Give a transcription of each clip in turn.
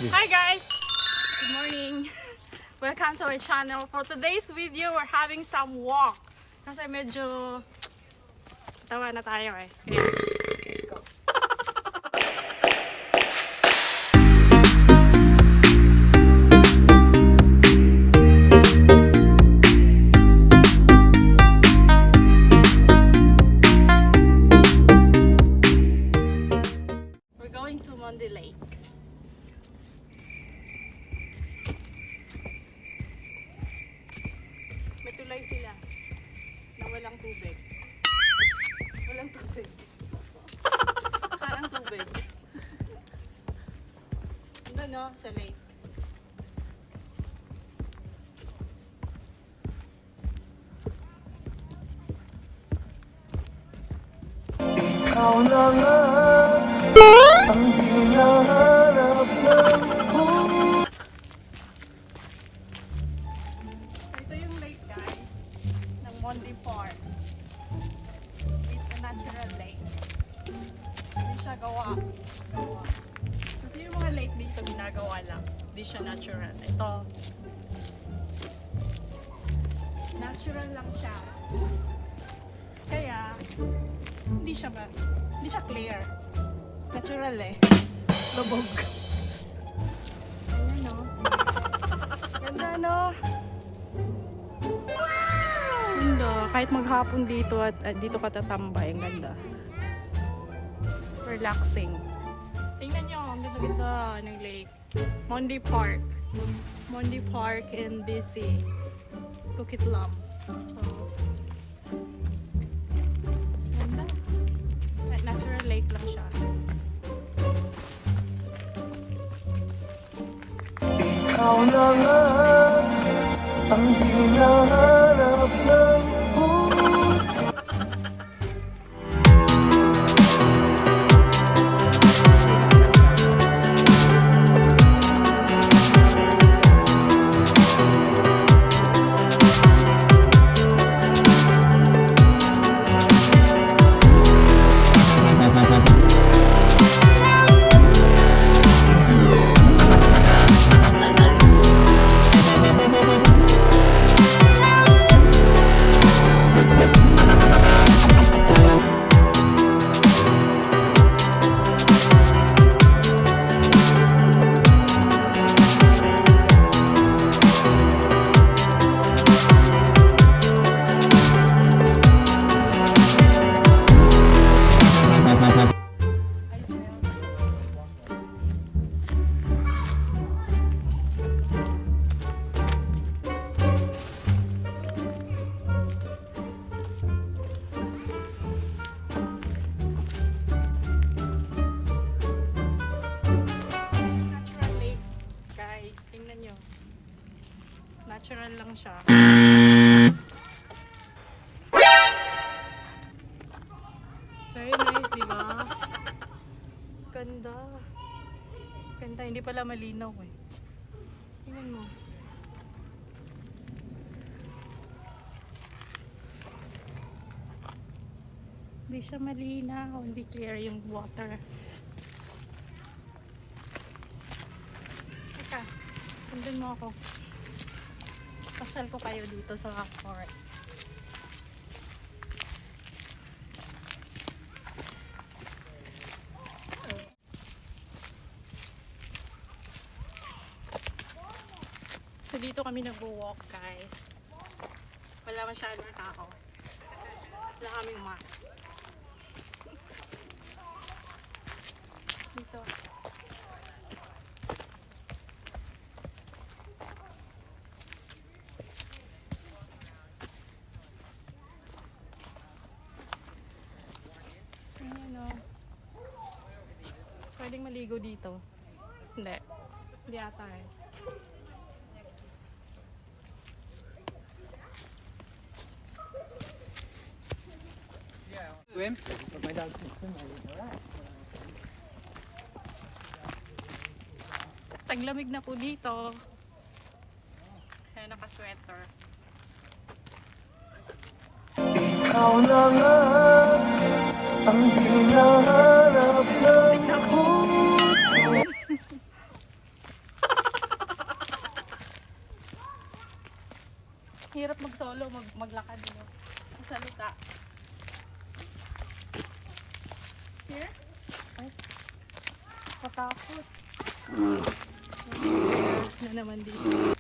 Hi guys! Good morning! Welcome to my channel. For today's video, we're having some walk. Kasi medyo tawa na tayo eh. Kaya, let's go. We're going to Monde Lake. May tulay sila na walang tubig. Walang tubig. Saan ang tubig? Ano no? Sa lake. Ikaw na nga ang hinahanap ng buhay. Ito yung lake guys ng Monde Park. It's a natural lake. Hindi siya gawa. Kasi yung mga lake dito ginagawa lang. Hindi siya natural. Ito. Natural lang siya. Kaya hindi siya clear. Natural eh. Lubog. Ayan no. Ganda no. Ganda. Kahit maghapon dito at dito ka tatambay. Ang ganda. Relaxing. Tingnan nyo. Ang ganda-ganda ng lake. Monde Park. Monde Park in DC. Coquitlam. So, ganda. Natural lake lang siya. Ikaw na nga ang hinahanap ng puso. Natural lake, guys. Tingnan nyo. Natural lang siya. Very nice, di ba? Ganda. Ganda. Hindi pala malinaw eh. Tingnan mo. Hindi siya malinaw. Hindi clear yung water. Teka, sundin mo ako. Pasyal ko kayo dito sa forest. So dito kami nag-walk guys. Wala masyadong tao. Wala kaming mask. Dito. Ayan o. Pwedeng maligo dito. Hindi. Hindi ata eh. Swim? Taglamig na po dito. Kaya naka-sweater. Ikaw na nga ang hinahanap ng puso. maglakad mo. Salita. Here? Katakot. Na naman dito.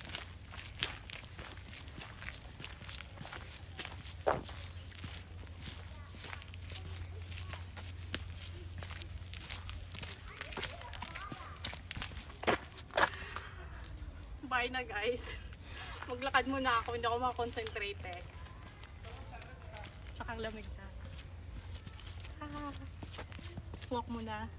Bye na guys. Maglakad muna ako, hindi ako makakonsentrate eh. Tsaka ang lamig na. Walk muna.